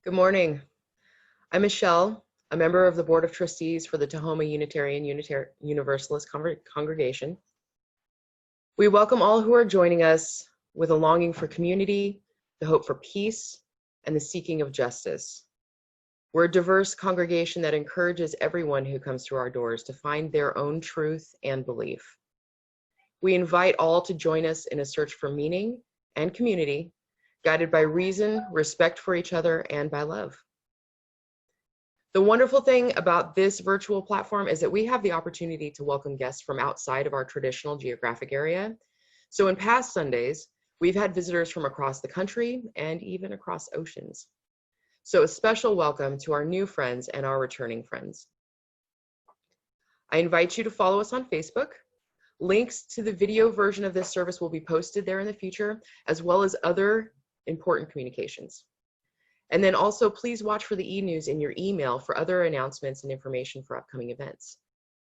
Good morning. I'm Michelle, a member of the Board of Trustees for the Tahoma Unitarian Universalist Congregation. We welcome all who are joining us with a longing for community, the hope for peace, and the seeking of justice. We're a diverse congregation that encourages everyone who comes through our doors to find their own truth and belief. We invite all to join us in a search for meaning and community, guided by reason, respect for each other, and by love. The wonderful thing about this virtual platform is that we have the opportunity to welcome guests from outside of our traditional geographic area. So in past Sundays, we've had visitors from across the country and even across oceans. So a special welcome to our new friends and our returning friends. I invite you to follow us on Facebook. Links to the video version of this service will be posted there in the future, as well as other important communications. And then also please watch for the e-news in your email for other announcements and information for upcoming events.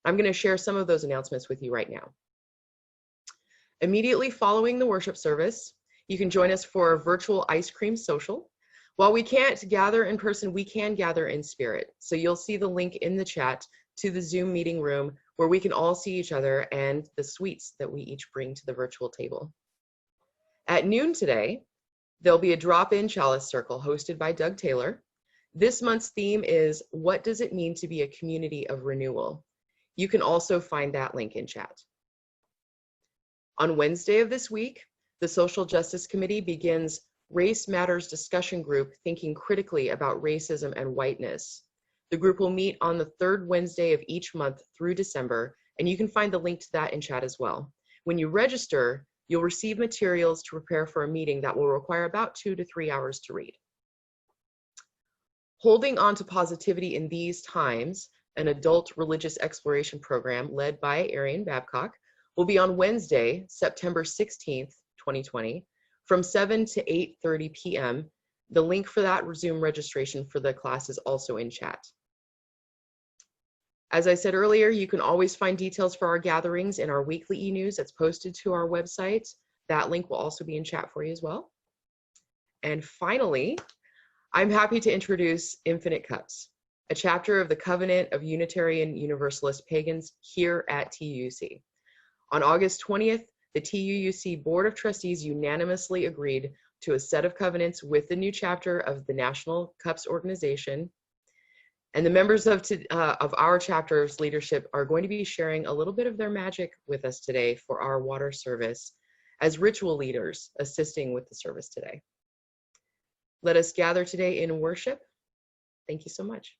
I'm going to share some of those announcements with you right now. Immediately following the worship service, you can join us for a virtual ice cream social. While we can't gather in person, we can gather in spirit. So you'll see the link in the chat to the Zoom meeting room where we can all see each other and the sweets that we each bring to the virtual table. At noon today, there'll be a drop-in chalice circle hosted by Doug Taylor. This month's theme is, what does it mean to be a community of renewal? You can also find that link in chat. On Wednesday of this week, the Social Justice Committee begins Race Matters discussion group thinking critically about racism and whiteness. The group will meet on the third Wednesday of each month through December, and you can find the link to that in chat as well. When you register, you'll receive materials to prepare for a meeting that will require about 2 to 3 hours to read. Holding on to positivity in these times, an adult religious exploration program led by Arian Babcock will be on Wednesday, September 16th, 2020, from 7 to 8:30 p.m. The link for that Zoom registration for the class is also in chat. As I said earlier, you can always find details for our gatherings in our weekly e-news that's posted to our website. That link will also be in chat for you as well. And finally, I'm happy to introduce Infinite Cups, a chapter of the Covenant of Unitarian Universalist Pagans here at TUUC. On August 20th, the TUUC Board of Trustees unanimously agreed to a set of covenants with the new chapter of the National Cups organization. And the members of our chapter's leadership are going to be sharing a little bit of their magic with us today for our water service as ritual leaders assisting with the service today. Let us gather today in worship. Thank you so much.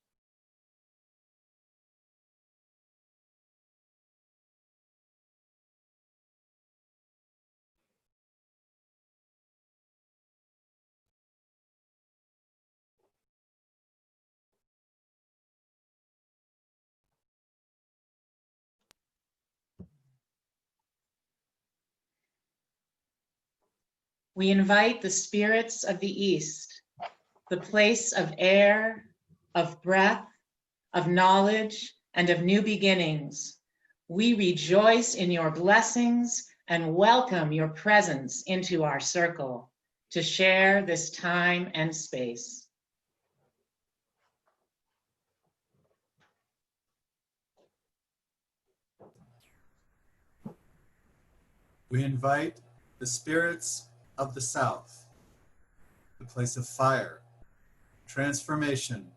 We invite the spirits of the East, the place of air, of breath, of knowledge, and of new beginnings. We rejoice in your blessings and welcome your presence into our circle to share this time and space. We invite the spirits of the South, the place of fire, transformation,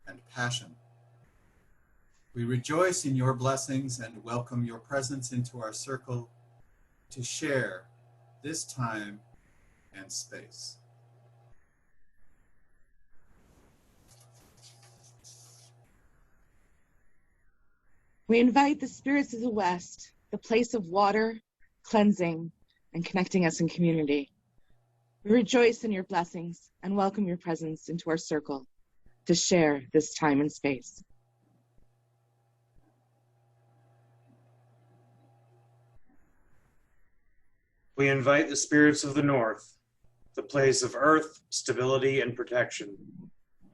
and passion. We rejoice in your blessings and welcome your presence into our circle to share this time and space. We invite the spirits of the West, the place of water, cleansing, and connecting us in community. We rejoice in your blessings and welcome your presence into our circle to share this time and space. We invite the spirits of the North, the place of earth, stability, and protection.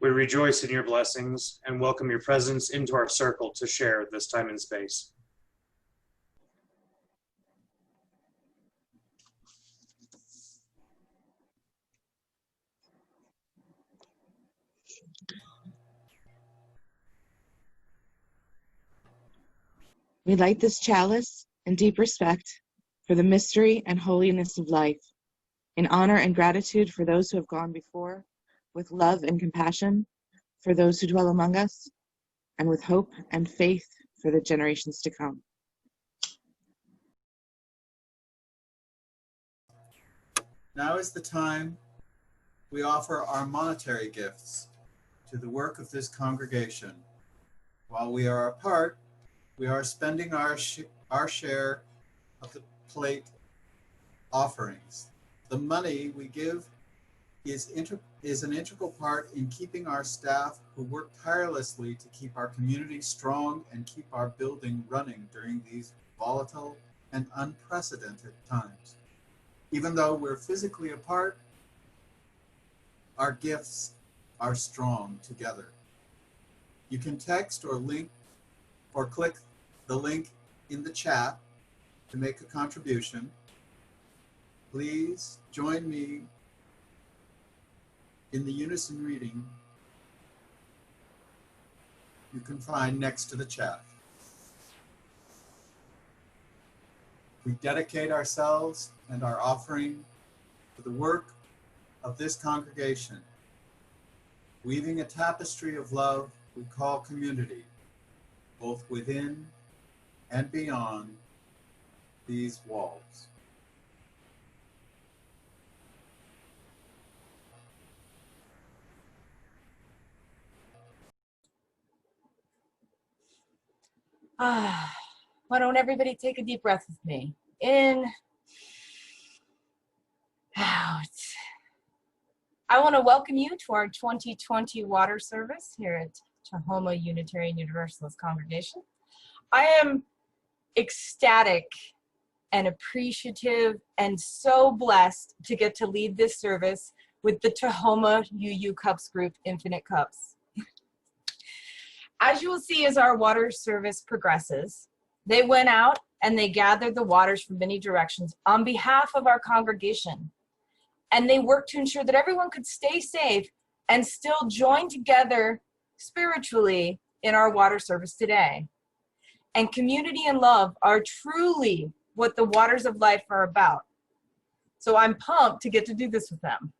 We rejoice in your blessings and welcome your presence into our circle to share this time and space. We light this chalice in deep respect for the mystery and holiness of life, in honor and gratitude for those who have gone before, with love and compassion for those who dwell among us, and with hope and faith for the generations to come. Now is the time we offer our monetary gifts to the work of this congregation. While we are apart, we are spending our share of the plate offerings. The money we give is an integral part in keeping our staff who work tirelessly to keep our community strong and keep our building running during these volatile and unprecedented times. Even though we're physically apart, our gifts are strong together. You can text or link or click the link in the chat to make a contribution. Please join me in the unison reading you can find next to the chat. We dedicate ourselves and our offering to the work of this congregation, weaving a tapestry of love we call community, both within and beyond these walls. Why don't everybody take a deep breath with me? In, out. I want to welcome you to our 2020 water service here at Tahoma Unitarian Universalist Congregation. I am ecstatic and appreciative and so blessed to get to lead this service with the Tahoma UU Cups group, Infinite Cups. As you will see as our water service progresses, they went out and they gathered the waters from many directions on behalf of our congregation. And they worked to ensure that everyone could stay safe and still join together spiritually in our water service today. And community and love are truly what the waters of life are about. So I'm pumped to get to do this with them.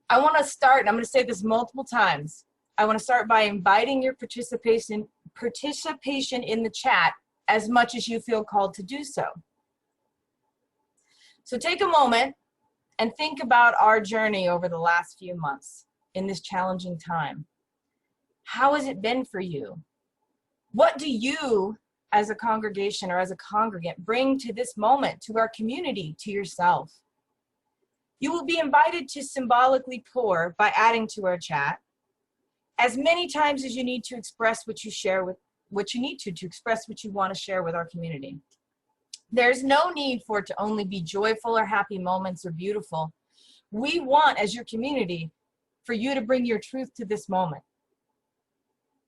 I want to start, and I'm going to say this multiple times, I want to start by inviting your participation in the chat as much as you feel called to do so. So take a moment and think about our journey over the last few months in this challenging time. How has it been for you? What do you as a congregation or as a congregant bring to this moment, to our community, to yourself? You will be invited to symbolically pour by adding to our chat as many times as you need to express what you share with what you need to express what you want to share with our community. There's no need for it to only be joyful or happy moments or beautiful. We want, as your community, for you to bring your truth to this moment.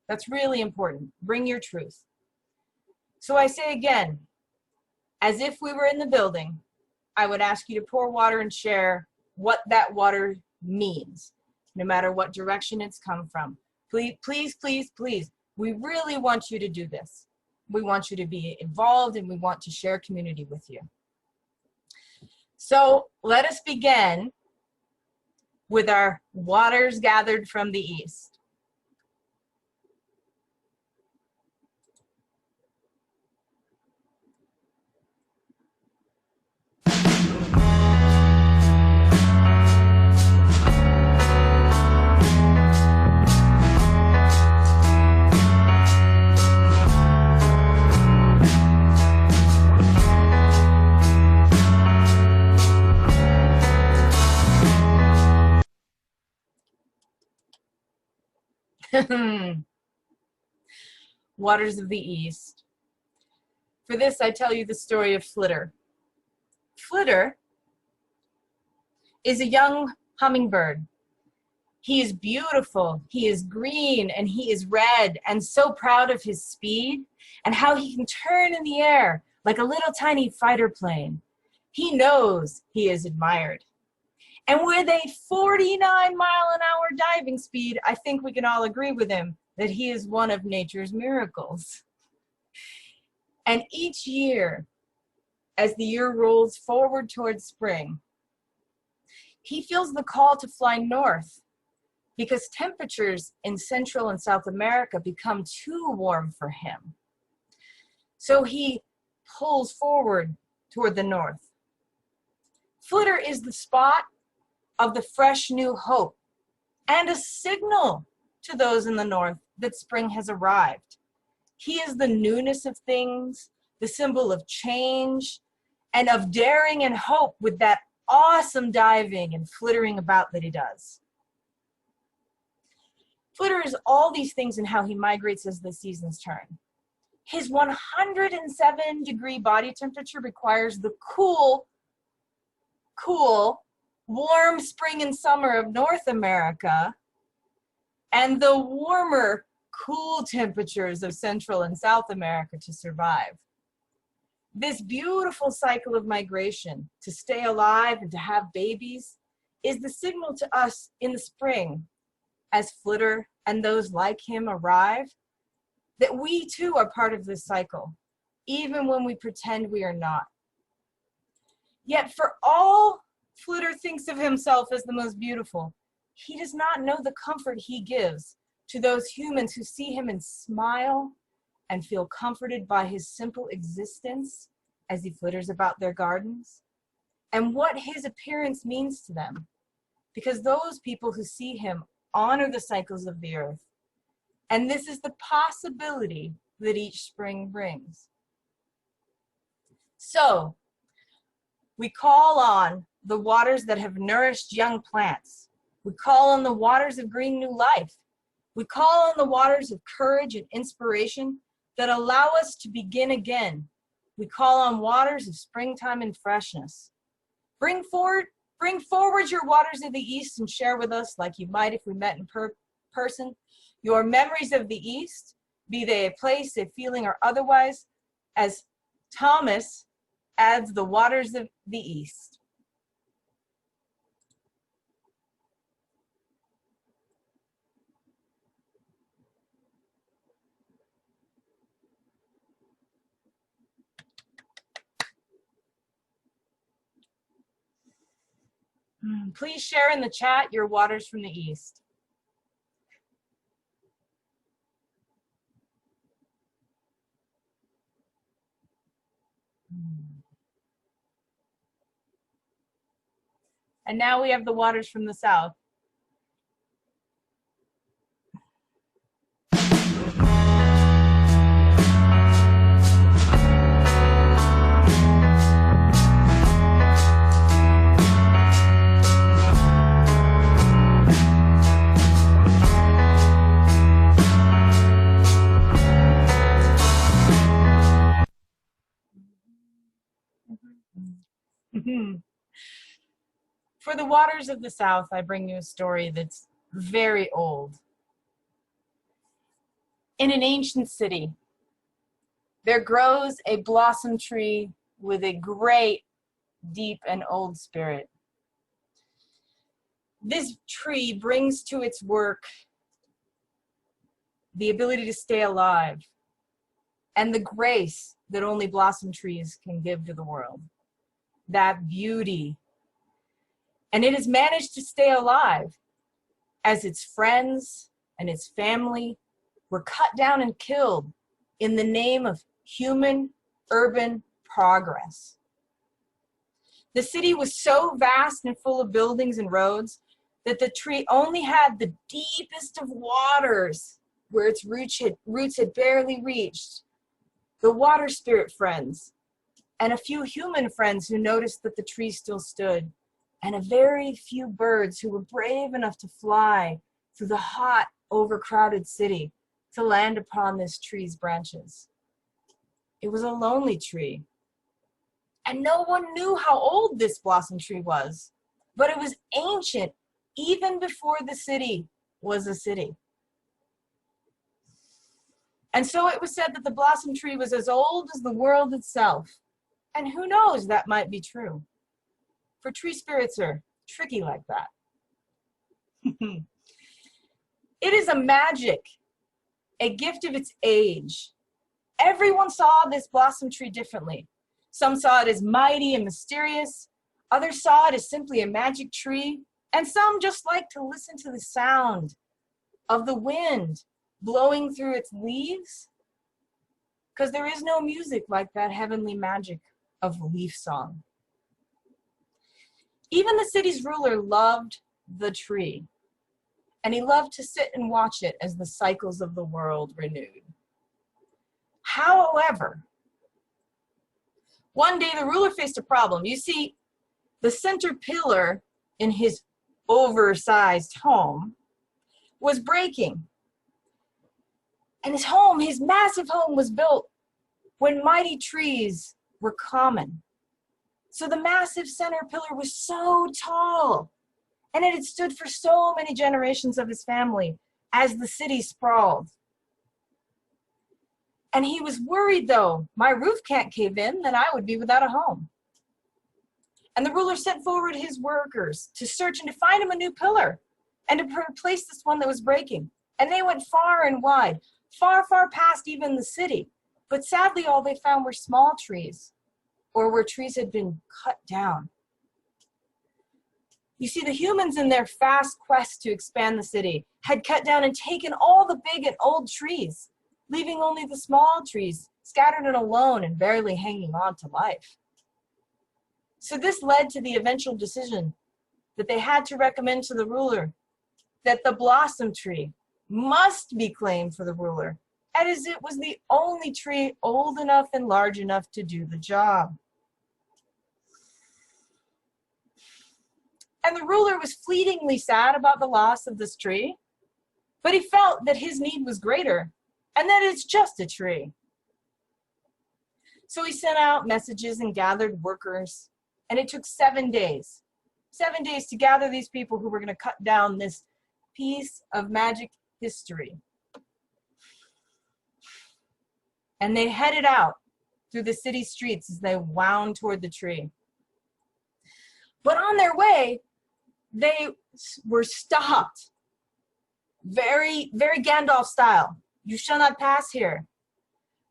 That's really important. Bring your truth. So I say again, as if we were in the building, I would ask you to pour water and share what that water means, no matter what direction it's come from. Please, please, please, please, we really want you to do this. We want you to be involved and we want to share community with you. So let us begin with our waters gathered from the east. Waters of the East. For this, I tell you the story of Flitter. Flitter is a young hummingbird. He is beautiful, he is green, and he is red, and so proud of his speed and how he can turn in the air like a little tiny fighter plane. He knows he is admired. And with a 49-mile-an-hour diving speed, I think we can all agree with him that he is one of nature's miracles. And each year, as the year rolls forward towards spring, he feels the call to fly north because temperatures in Central and South America become too warm for him. So he pulls forward toward the north. Flitter is the spot of the fresh new hope and a signal to those in the north that spring has arrived. He is the newness of things, the symbol of change, and of daring and hope with that awesome diving and flittering about that he does. Flitter is all these things in how he migrates as the seasons turn. His 107-degree body temperature requires the cool, warm spring and summer of North America and the warmer, cool temperatures of Central and South America to survive. This beautiful cycle of migration to stay alive and to have babies is the signal to us in the spring as Flitter and those like him arrive that we too are part of this cycle, even when we pretend we are not. Yet for all Flitter thinks of himself as the most beautiful, he does not know the comfort he gives to those humans who see him and smile and feel comforted by his simple existence as he flitters about their gardens, and what his appearance means to them, because those people who see him honor the cycles of the earth, and this is the possibility that each spring brings. So, we call on the waters that have nourished young plants. We call on the waters of green new life. We call on the waters of courage and inspiration that allow us to begin again. We call on waters of springtime and freshness. Bring forward your waters of the East and share with us, like you might if we met in person, your memories of the East, be they a place, a feeling, or otherwise, as Thomas adds the waters of the East. Please share in the chat your waters from the East. And now we have the waters from the South. For the waters of the South, I bring you a story that's very old. In an ancient city, there grows a blossom tree with a great, deep, and old spirit. This tree brings to its work the ability to stay alive and the grace that only blossom trees can give to the world. That beauty. And it has managed to stay alive as its friends and its family were cut down and killed in the name of human urban progress. The city was so vast and full of buildings and roads that the tree only had the deepest of waters where its roots had barely reached. The water spirit friends and a few human friends who noticed that the tree still stood, and a very few birds who were brave enough to fly through the hot, overcrowded city to land upon this tree's branches. It was a lonely tree, and no one knew how old this blossom tree was, but it was ancient even before the city was a city. And so it was said that the blossom tree was as old as the world itself. And who knows, that might be true. For tree spirits are tricky like that. It is a magic, a gift of its age. Everyone saw this blossom tree differently. Some saw it as mighty and mysterious. Others saw it as simply a magic tree. And some just liked to listen to the sound of the wind blowing through its leaves, because there is no music like that heavenly magic of leaf song. Even the city's ruler loved the tree, and he loved to sit and watch it as the cycles of the world renewed. However, one day the ruler faced a problem. You see, the center pillar in his oversized home was breaking. And his massive home was built when mighty trees were common. So the massive center pillar was so tall, and it had stood for so many generations of his family as the city sprawled. And he was worried, though, my roof can't cave in, then I would be without a home. And the ruler sent forward his workers to search and to find him a new pillar and to replace this one that was breaking. And they went far and wide, far, far past even the city. But sadly, all they found were small trees, or where trees had been cut down. You see, the humans in their fast quest to expand the city had cut down and taken all the big and old trees, leaving only the small trees scattered and alone and barely hanging on to life. So this led to the eventual decision that they had to recommend to the ruler that the blossom tree must be claimed for the ruler, as it was the only tree old enough and large enough to do the job. And the ruler was fleetingly sad about the loss of this tree, but he felt that his need was greater and that it's just a tree. So he sent out messages and gathered workers, and it took 7 days. 7 days to gather these people who were going to cut down this piece of magic history. And they headed out through the city streets as they wound toward the tree. But on their way, they were stopped. Very, very Gandalf style. You shall not pass here.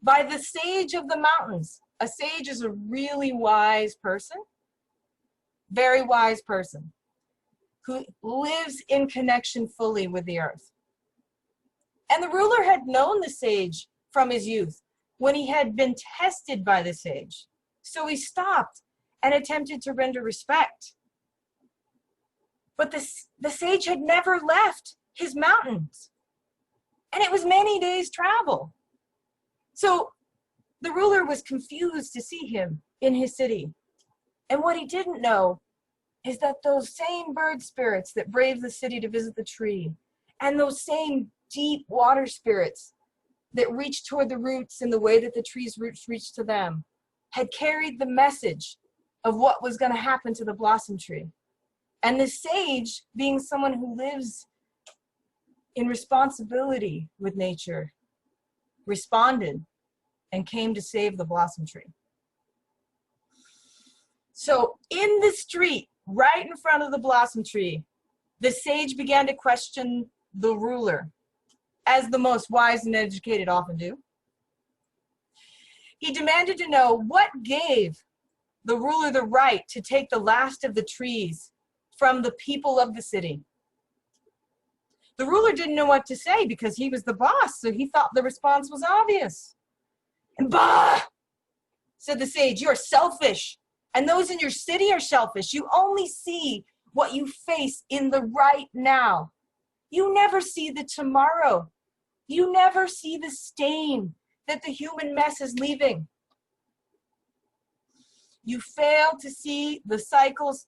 By the sage of the mountains. A sage is a really wise person. Very wise person. Who lives in connection fully with the earth. And the ruler had known the sage from his youth, when he had been tested by the sage. So he stopped and attempted to render respect. But the sage had never left his mountains, and it was many days' travel. So the ruler was confused to see him in his city. And what he didn't know is that those same bird spirits that braved the city to visit the tree, and those same deep water spirits that reached toward the roots in the way that the tree's roots reached to them, had carried the message of what was going to happen to the blossom tree. And the sage, being someone who lives in responsibility with nature, responded and came to save the blossom tree. So in the street, right in front of the blossom tree, the sage began to question the ruler, as the most wise and educated often do. He demanded to know what gave the ruler the right to take the last of the trees from the people of the city. The ruler didn't know what to say because he was the boss, so he thought the response was obvious. And bah, said the sage, you're selfish, and those in your city are selfish. You only see what you face in the right now. You never see the tomorrow. You never see the stain that the human mess is leaving. You fail to see the cycles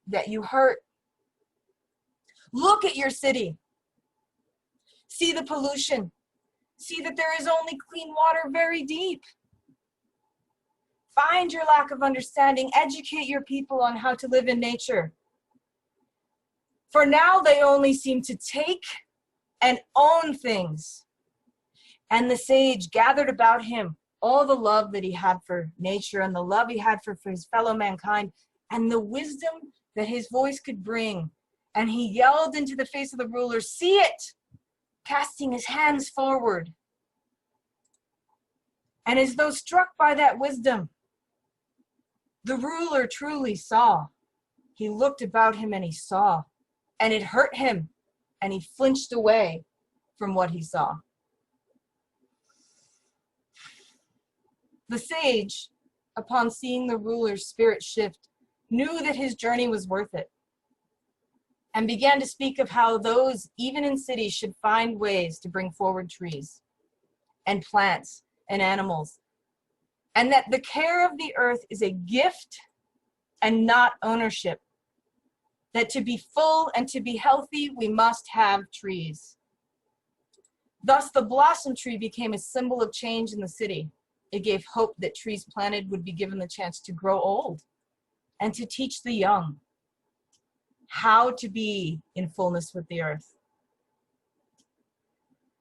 that you hurt. Look at your city. See the pollution. See that there is only clean water very deep. Find your lack of understanding. Educate your people on how to live in nature. For now, they only seem to take and own things. And the sage gathered about him all the love that he had for nature and the love he had for his fellow mankind and the wisdom that his voice could bring. And he yelled into the face of the ruler, see it, casting his hands forward. And as though struck by that wisdom, the ruler truly saw. He looked about him and he saw, and it hurt him, and he flinched away from what he saw. The sage, upon seeing the ruler's spirit shift, knew that his journey was worth it, and began to speak of how those, even in cities, should find ways to bring forward trees and plants and animals, and that the care of the earth is a gift and not ownership, that to be full and to be healthy, we must have trees. Thus, the blossom tree became a symbol of change in the city. It gave hope that trees planted would be given the chance to grow old and to teach the young how to be in fullness with the earth.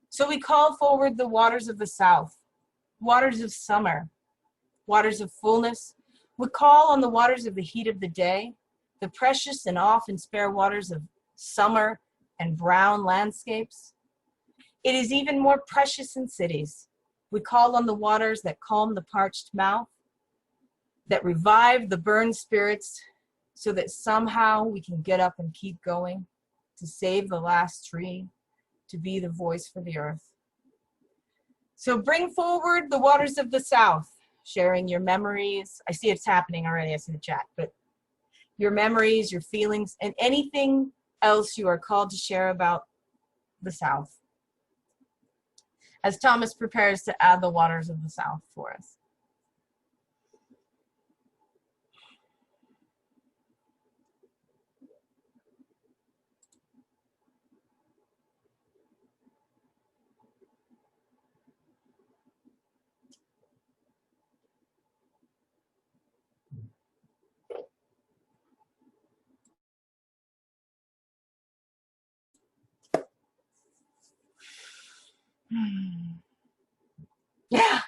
So we call forward the waters of the south, waters of summer, waters of fullness. We call on the waters of the heat of the day, the precious and often spare waters of summer and brown landscapes. It is even more precious in cities. We call on the waters that calm the parched mouth, that revive the burned spirits, so that somehow we can get up and keep going, to save the last tree, to be the voice for the earth. So bring forward the waters of the south, sharing your memories. I see it's happening already, I see the chat, but your memories, your feelings, and anything else you are called to share about the south, as Thomas prepares to add the waters of the south for us.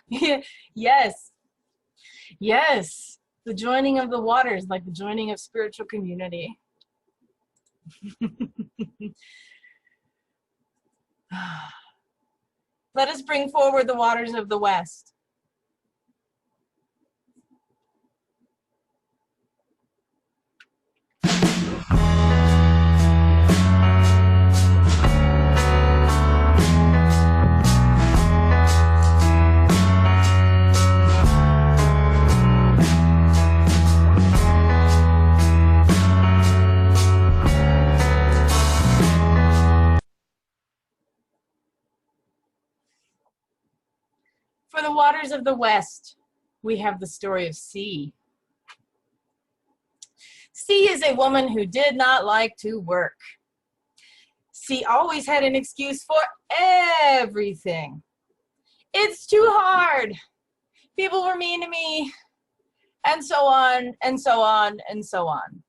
Yeah, yes, yes. The joining of the waters, like the joining of spiritual community. Let us bring forward the waters of the west. For the waters of the west, we have the story of C. C is a woman who did not like to work. C always had an excuse for everything. It's too hard. People were mean to me, and so on, and so on, and so on.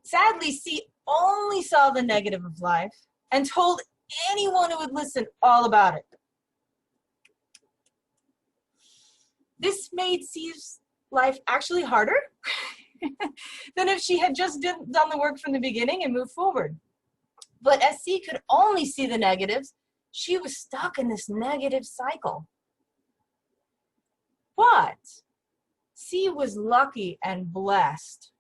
Sadly, C only saw the negative of life and told anyone who would listen all about it. This made C's life actually harder than if she had just done the work from the beginning and moved forward. But as C could only see the negatives, she was stuck in this negative cycle. But C was lucky and blessed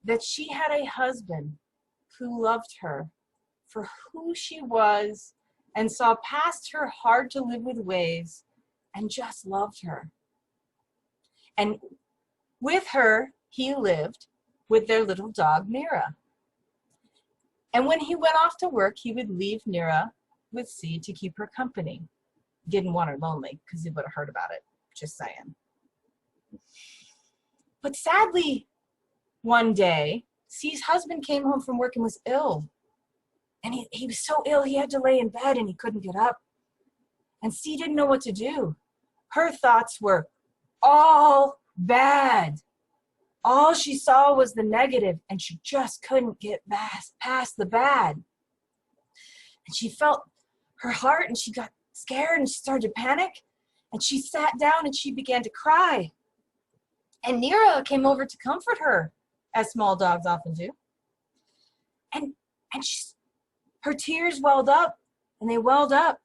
that she had a husband who loved her for who she was and saw past her hard to live with ways and just loved her. And with her, he lived with their little dog, Mira. And when he went off to work, he would leave Mira with C to keep her company. Didn't want her lonely because he would have heard about it, just saying. But sadly, one day, C's husband came home from work and was ill. And he was so ill, he had to lay in bed and he couldn't get up. And C didn't know what to do. Her thoughts were all bad. All she saw was the negative, and she just couldn't get past the bad. And she felt her heart, and she got scared, and she started to panic, and she sat down, and she began to cry. And Mira came over to comfort her, as small dogs often do. And her tears welled up, and they welled up,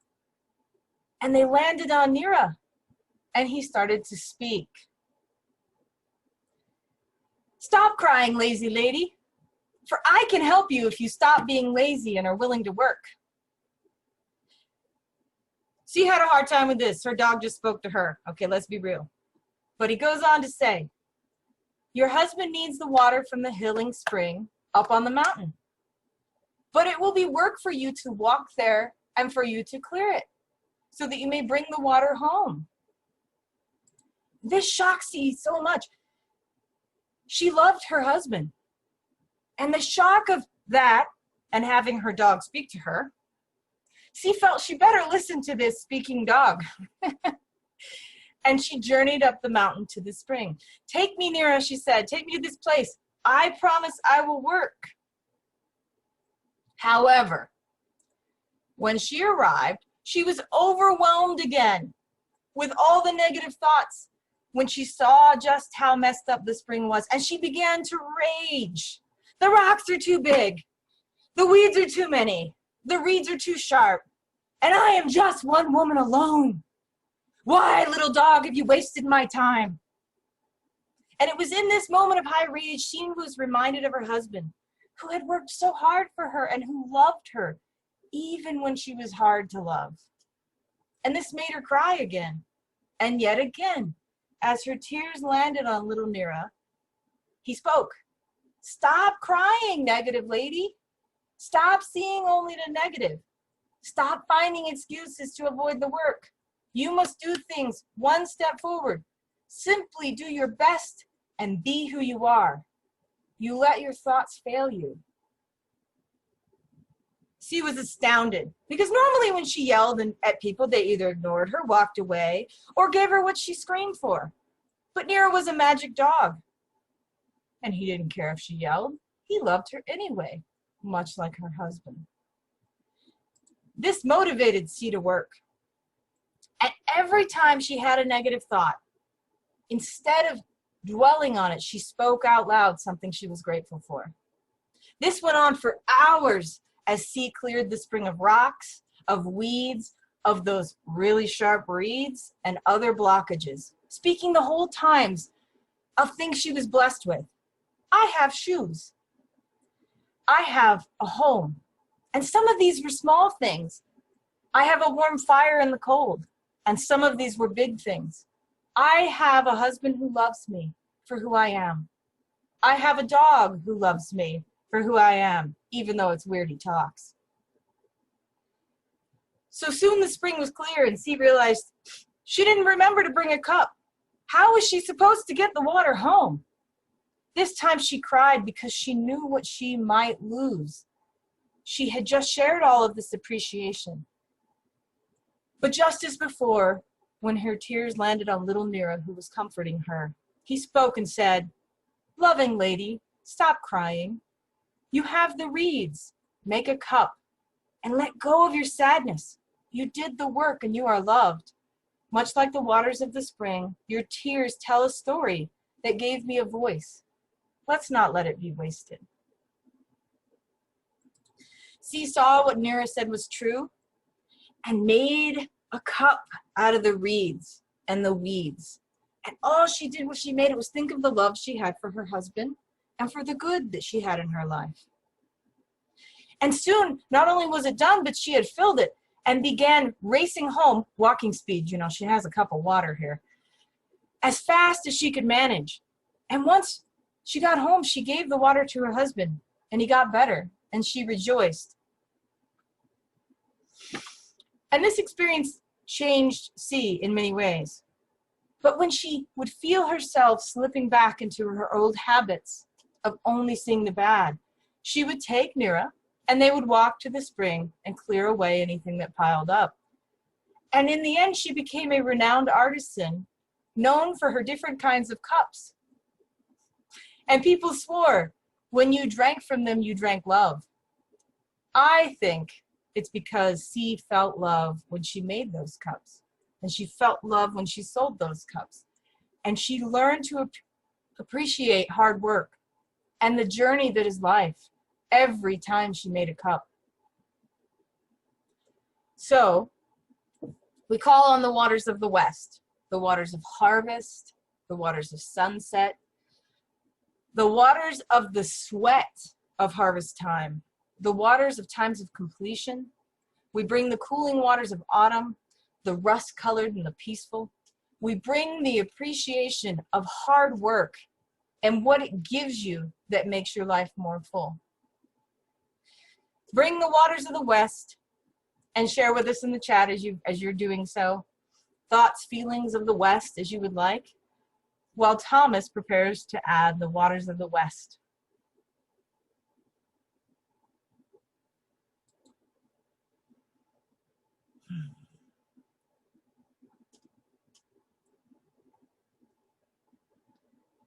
and they landed on Mira. and he started to speak. "Stop crying, lazy lady, for I can help you if you stop being lazy and are willing to work." She had a hard time with this. Her dog just spoke to her. Okay, let's be real. But he goes on to say, "Your husband needs the water from the healing spring up on the mountain. But it will be work for you to walk there and for you to clear it, so that you may bring the water home." This shocks C so much. She loved her husband. And the shock of that and having her dog speak to her, she felt she better listen to this speaking dog. And she journeyed up the mountain to the spring. "Take me, Nira," she said. "Take me to this place. I promise I will work." However, when she arrived, she was overwhelmed again with all the negative thoughts when she saw just how messed up the spring was, and she began to rage. "The rocks are too big. The weeds are too many. The reeds are too sharp. And I am just one woman alone. Why, little dog, have you wasted my time?" And it was in this moment of high rage she was reminded of her husband, who had worked so hard for her and who loved her, even when she was hard to love. And this made her cry again, and yet again, as her tears landed on little Nira. He spoke. "Stop crying, negative lady. Stop seeing only the negative. Stop finding excuses to avoid the work. You must do things one step forward. Simply do your best and be who you are. You let your thoughts fail you." She was astounded, because normally when she yelled at people, they either ignored her, walked away, or gave her what she screamed for. But Nira was a magic dog, and he didn't care if she yelled. He loved her anyway, much like her husband. This motivated C to work. And every time she had a negative thought, instead of dwelling on it, she spoke out loud something she was grateful for. This went on for hours as C cleared the spring of rocks, of weeds, of those really sharp reeds, and other blockages, speaking the whole times of things she was blessed with. "I have shoes. I have a home. And some of these were small things. I have a warm fire in the cold. And some of these were big things. I have a husband who loves me for who I am. I have a dog who loves me for who I am, even though it's weird he talks." So soon the spring was clear, and C realized she didn't remember to bring a cup. How was she supposed to get the water home? This time she cried because she knew what she might lose. She had just shared all of this appreciation. But just as before, when her tears landed on little Nira, who was comforting her, he spoke and said, "Loving lady, stop crying. You have the reeds. Make a cup and let go of your sadness. You did the work and you are loved. Much like the waters of the spring, your tears tell a story that gave me a voice. Let's not let it be wasted." C saw what Nira said was true and made a cup out of the reeds and the weeds. And all she did was she made it was think of the love she had for her husband and for the good that she had in her life. And soon, not only was it done, but she had filled it and began racing home, walking speed, she has a cup of water here, as fast as she could manage. And once she got home, she gave the water to her husband, and he got better, and she rejoiced. And this experience changed C in many ways. But when she would feel herself slipping back into her old habits of only seeing the bad, she would take Nira, and they would walk to the spring and clear away anything that piled up. And in the end, she became a renowned artisan, known for her different kinds of cups. And people swore, when you drank from them, you drank love. I think it's because C felt love when she made those cups, and she felt love when she sold those cups. And she learned to appreciate hard work and the journey that is life every time she made a cup. So we call on the waters of the West the waters of harvest, the waters of sunset, the waters of the sweat of harvest time, the waters of times of completion. We bring the cooling waters of autumn, the rust-colored and the peaceful. We bring the appreciation of hard work and what it gives you that makes your life more full. Bring the waters of the West and share with us in the chat as you're doing so, thoughts, feelings of the West as you would like, while Thomas prepares to add the waters of the West.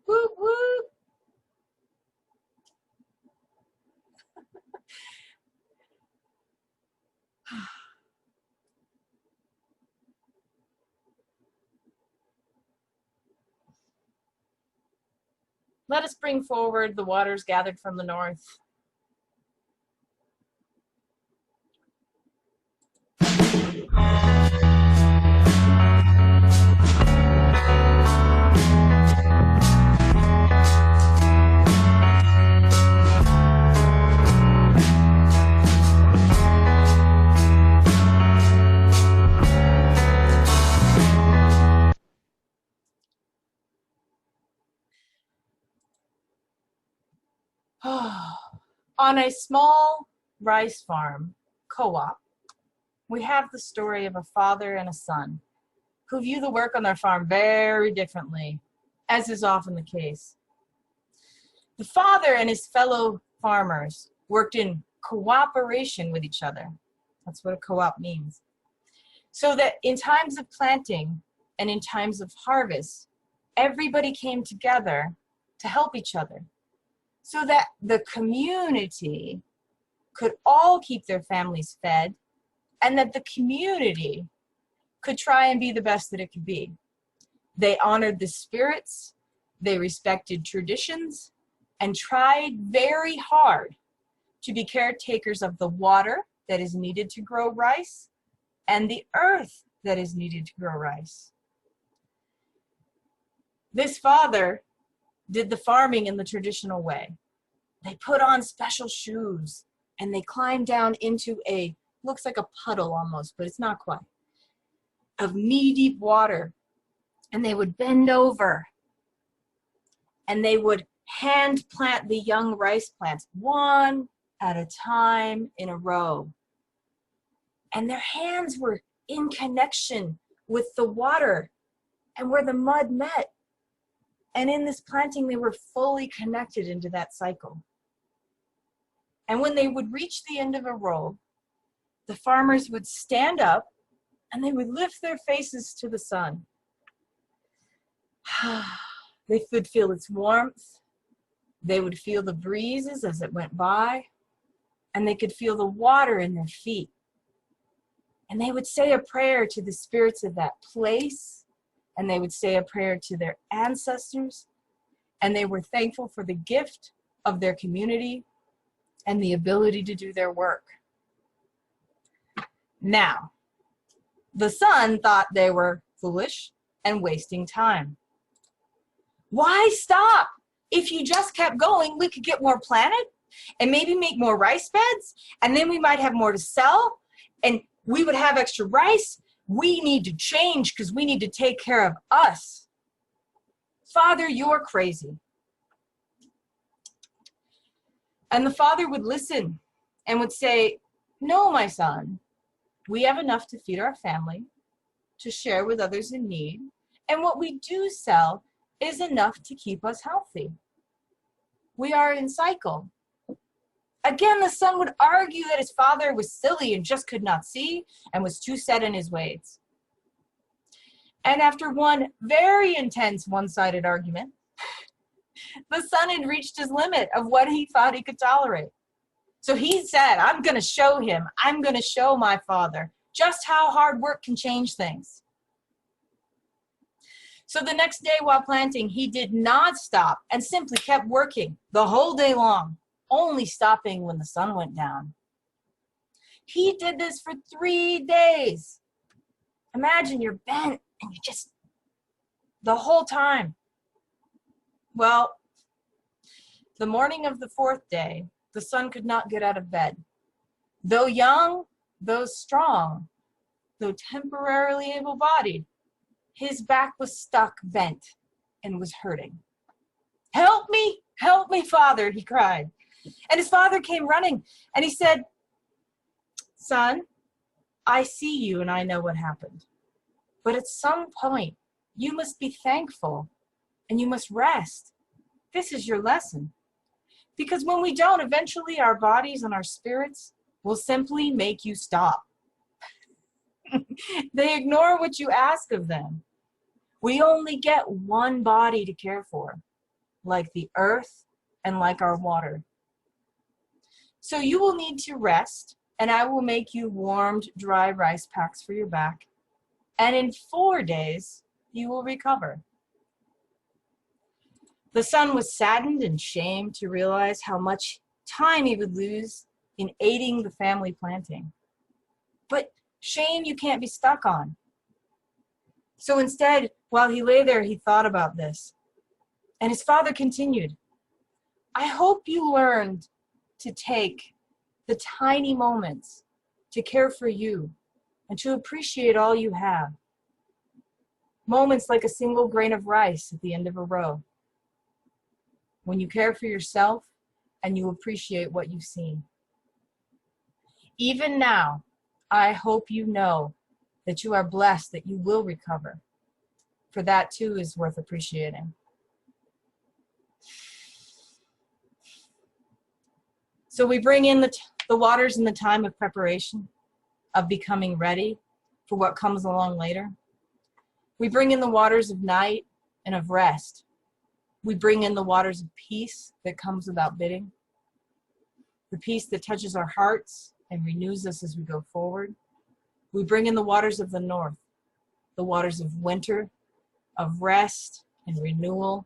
Whoop, whoop. Let us bring forward the waters gathered from the north. On a small rice farm, co-op, we have the story of a father and a son who view the work on their farm very differently, as is often the case. The father and his fellow farmers worked in cooperation with each other. That's what a co-op means. So that in times of planting and in times of harvest, everybody came together to help each other, so that the community could all keep their families fed, and that the community could try and be the best that it could be. They honored the spirits, they respected traditions, and tried very hard to be caretakers of the water that is needed to grow rice and the earth that is needed to grow rice. This father did the farming in the traditional way. They put on special shoes and they climbed down into looks like a puddle almost, but it's not quite, of knee-deep water. And they would bend over and they would hand plant the young rice plants one at a time in a row. And their hands were in connection with the water and where the mud met. And in this planting, they were fully connected into that cycle. And when they would reach the end of a row, the farmers would stand up and they would lift their faces to the sun. They would feel its warmth. They would feel the breezes as it went by, and they could feel the water in their feet. And they would say a prayer to the spirits of that place, and they would say a prayer to their ancestors, and they were thankful for the gift of their community and the ability to do their work. Now, the son thought they were foolish and wasting time. Why stop? If you just kept going, we could get more planted and maybe make more rice beds, and then we might have more to sell, and we would have extra rice. We need to change because we need to take care of us. Father, you're crazy. And the father would listen and would say, no, my son, we have enough to feed our family, to share with others in need, and what we do sell is enough to keep us healthy. We are in cycle. Again, the son would argue that his father was silly and just could not see and was too set in his ways. And after one very intense one-sided argument, the son had reached his limit of what he thought he could tolerate. So he said, I'm going to show him, I'm going to show my father just how hard work can change things. So the next day while planting, he did not stop and simply kept working the whole day long, only stopping when the sun went down. He did this for 3 days. Imagine you're bent and you just The whole time. Well, the morning of the fourth day, the son could not get out of bed. Though young, though strong, though temporarily able-bodied, his back was stuck, bent, and was hurting. Help me, Father, he cried. And his father came running, and he said, son, I see you and I know what happened. But at some point, you must be thankful and you must rest. This is your lesson. Because when we don't, eventually our bodies and our spirits will simply make you stop. They ignore what you ask of them. We only get one body to care for, like the earth and like our water. So you will need to rest, and I will make you warmed, dry rice packs for your back. And in 4 days, you will recover. The son was saddened and shamed to realize how much time he would lose in aiding the family planting. But shame you can't be stuck on. So instead, while he lay there, he thought about this. And his father continued, I hope you learned to take the tiny moments to care for you and to appreciate all you have. Moments like a single grain of rice at the end of a row. When you care for yourself and you appreciate what you've seen. Even now, I hope you know that you are blessed that you will recover. For that too is worth appreciating. So we bring in the waters in the time of preparation, of becoming ready for what comes along later. We bring in the waters of night and of rest. We bring in the waters of peace that comes without bidding. The peace that touches our hearts and renews us as we go forward. We bring in the waters of the north, the waters of winter, of rest and renewal.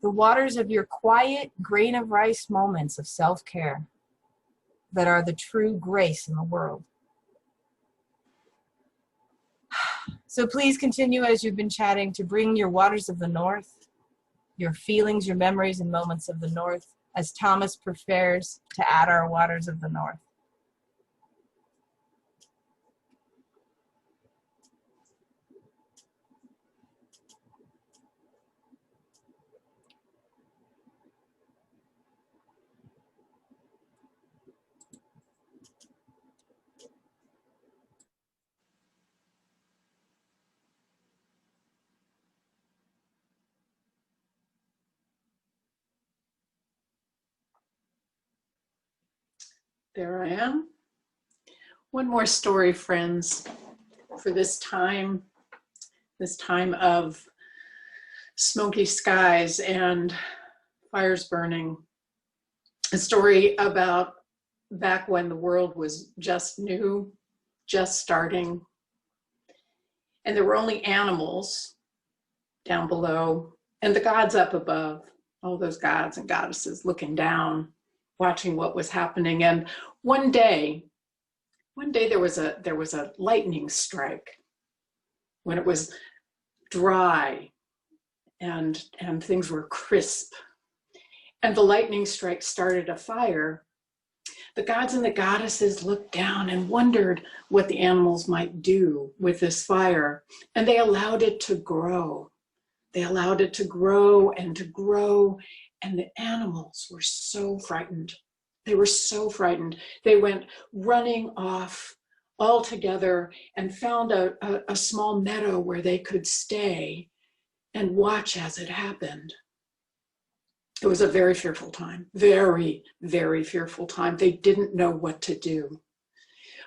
The waters of your quiet grain of rice moments of self-care that are the true grace in the world. So please continue as you've been chatting to bring your waters of the north, your feelings, your memories and moments of the north, as Thomas prepares to add our waters of the north. There I am. One more story, friends, for this time of smoky skies and fires burning. A story about back when the world was just new, just starting, and there were only animals down below and the gods up above, all those gods and goddesses looking down, watching what was happening. And one day there was a lightning strike when it was dry and things were crisp. And the lightning strike started a fire. The gods and the goddesses looked down and wondered what the animals might do with this fire. And they allowed it to grow. They allowed it to grow and to grow. And the animals were so frightened. They were so frightened. They went running off all together and found a small meadow where they could stay and watch as it happened. It was a very fearful time, very, very fearful time. They didn't know what to do.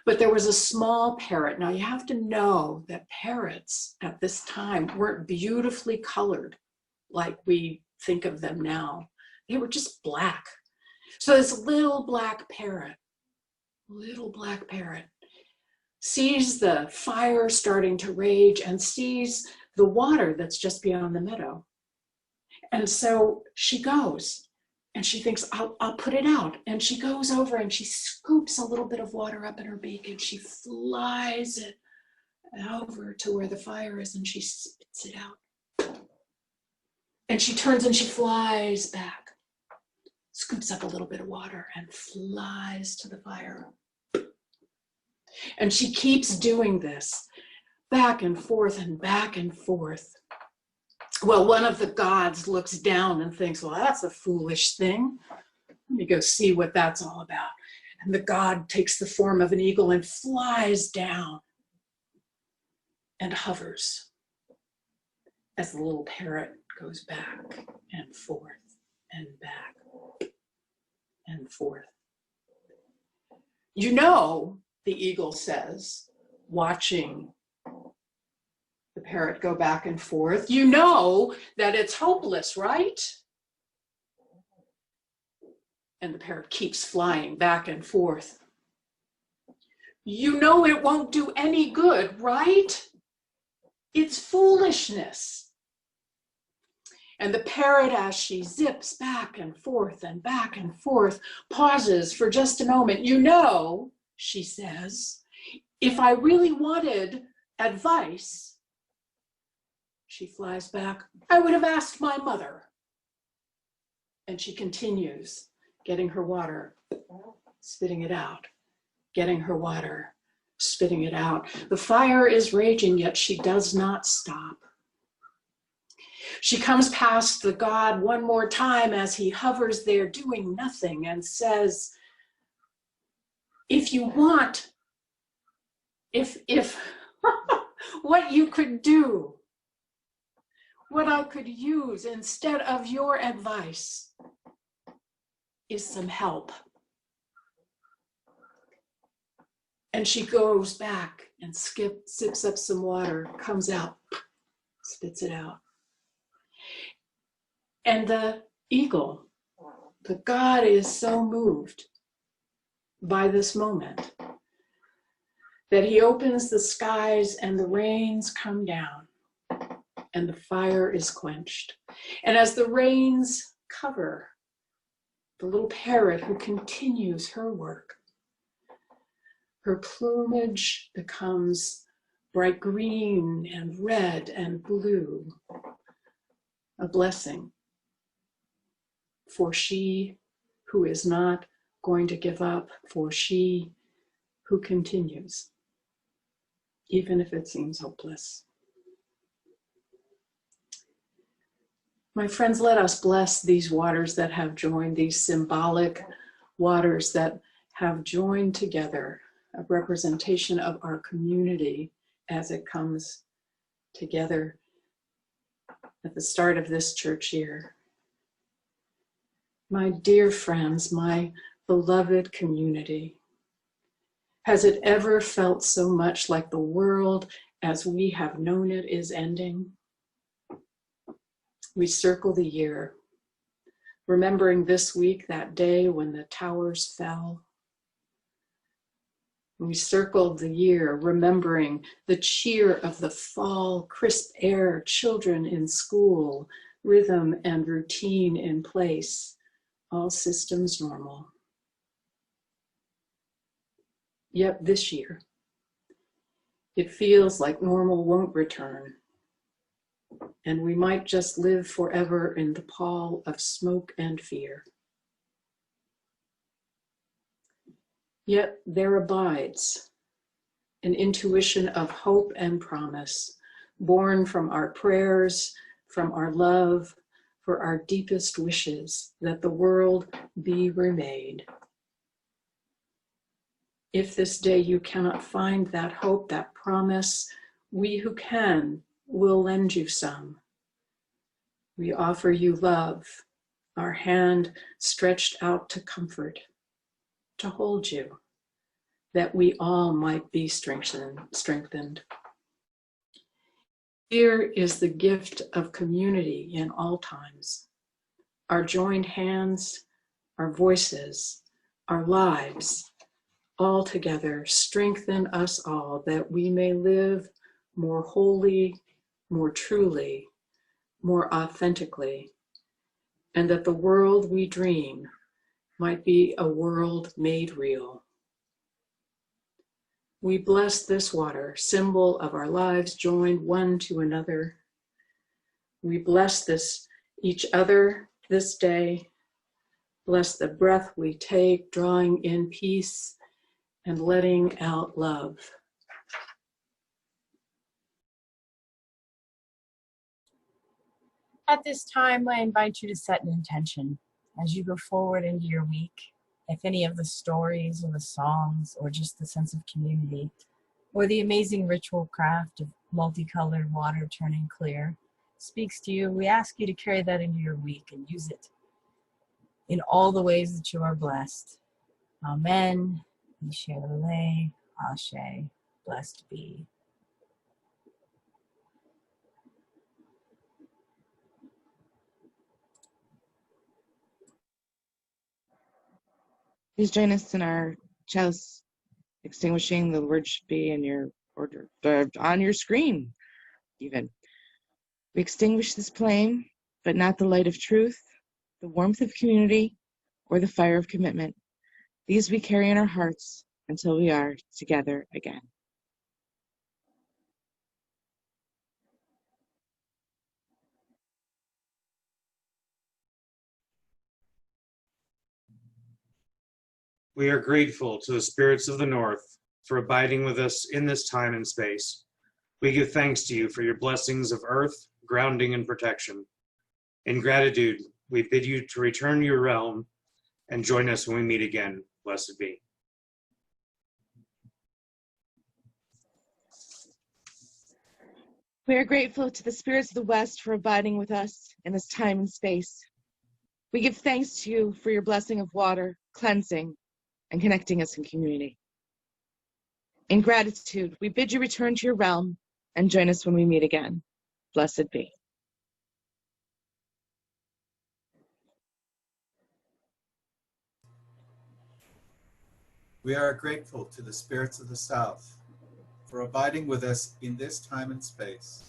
But there was a small parrot. Now you have to know that parrots at this time weren't beautifully colored like we think of them now. They were just black. So this little black parrot sees the fire starting to rage and sees the water that's just beyond the meadow. And so she goes and she thinks, I'll put it out. And she goes over and she scoops a little bit of water up in her beak and she flies it over to where the fire is, and she spits it out. And she turns and she flies back, scoops up a little bit of water and flies to the fire. And she keeps doing this back and forth and back and forth. Well, one of the gods looks down and thinks, well, that's a foolish thing. Let me go see what that's all about. And the god takes the form of an eagle and flies down and hovers as the little parrot goes back and forth and back and forth. You know, the eagle says, watching the parrot go back and forth, you know that it's hopeless, right? And the parrot keeps flying back and forth. You know it won't do any good, right? It's foolishness. And the parrot, as she zips back and forth and back and forth, pauses for just a moment. You know, she says, if I really wanted advice, she flies back, I would have asked my mother. And she continues, getting her water, spitting it out, getting her water, spitting it out. The fire is raging, yet she does not stop. She comes past the god one more time as he hovers there doing nothing and says, if you want, if what you could do, what I could use instead of your advice is some help. And she goes back and sips up some water, comes out, spits it out. And the eagle, the god, is so moved by this moment that he opens the skies and the rains come down and the fire is quenched. And as the rains cover the little parrot who continues her work, her plumage becomes bright green and red and blue, a blessing for she who is not going to give up, for she who continues, even if it seems hopeless. My friends, let us bless these waters that have joined, these symbolic waters that have joined together, a representation of our community as it comes together at the start of this church year. My dear friends, my beloved community, has it ever felt so much like the world as we have known it is ending? We circle the year, remembering this week that day when the towers fell. We circled the year, remembering the cheer of the fall, crisp air, children in school, rhythm and routine in place, all systems normal. Yet this year, it feels like normal won't return, and we might just live forever in the pall of smoke and fear. Yet there abides an intuition of hope and promise, born from our prayers, from our love, for our deepest wishes that the world be remade. If this day you cannot find that hope, that promise, we who can will lend you some. We offer you love, our hand stretched out to comfort, to hold you, that we all might be strengthened. Here is the gift of community in all times. Our joined hands, our voices, our lives, all together strengthen us all that we may live more wholly, more truly, more authentically, and that the world we dream might be a world made real. We bless this water, symbol of our lives joined one to another. We bless each other this day. Bless the breath we take, drawing in peace and letting out love. At this time, I invite you to set an intention as you go forward into your week. If any of the stories or the songs or just the sense of community or the amazing ritual craft of multicolored water turning clear speaks to you, we ask you to carry that into your week and use it in all the ways that you are blessed. Amen. Ishe, Ashe, blessed be. Please join us in our chalice extinguishing. The word should be in your order, on your screen even. We extinguish this flame, but not the light of truth, the warmth of community, or the fire of commitment. These we carry in our hearts until we are together again. We are grateful to the spirits of the North for abiding with us in this time and space. We give thanks to you for your blessings of earth, grounding, and protection. In gratitude, we bid you to return to your realm and join us when we meet again. Blessed be. We are grateful to the spirits of the West for abiding with us in this time and space. We give thanks to you for your blessing of water, cleansing, and connecting us in community. In gratitude, we bid you return to your realm and join us when we meet again. Blessed be. We are grateful to the spirits of the South for abiding with us in this time and space.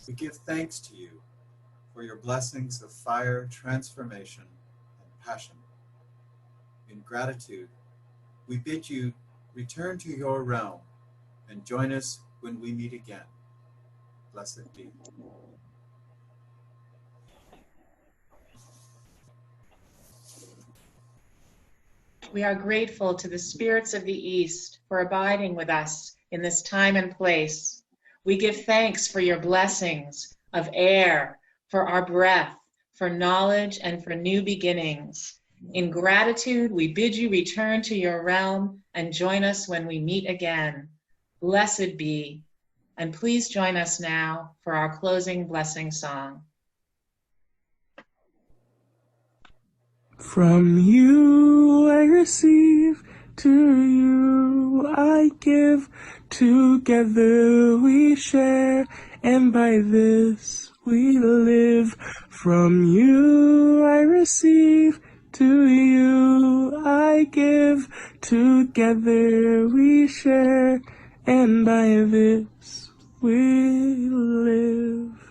We give thanks to you for your blessings of fire, transformation, and passion. In gratitude, we bid you return to your realm and join us when we meet again. Blessed be. We are grateful to the spirits of the East for abiding with us in this time and place. We give thanks for your blessings of air, for our breath, for knowledge, and for new beginnings. In gratitude, we bid you return to your realm and join us when we meet again. Blessed be. And please join us now for our closing blessing song. From you I receive, to you I give, together we share, and by this we live. From you I receive, to you I give, together we share, and by this we live.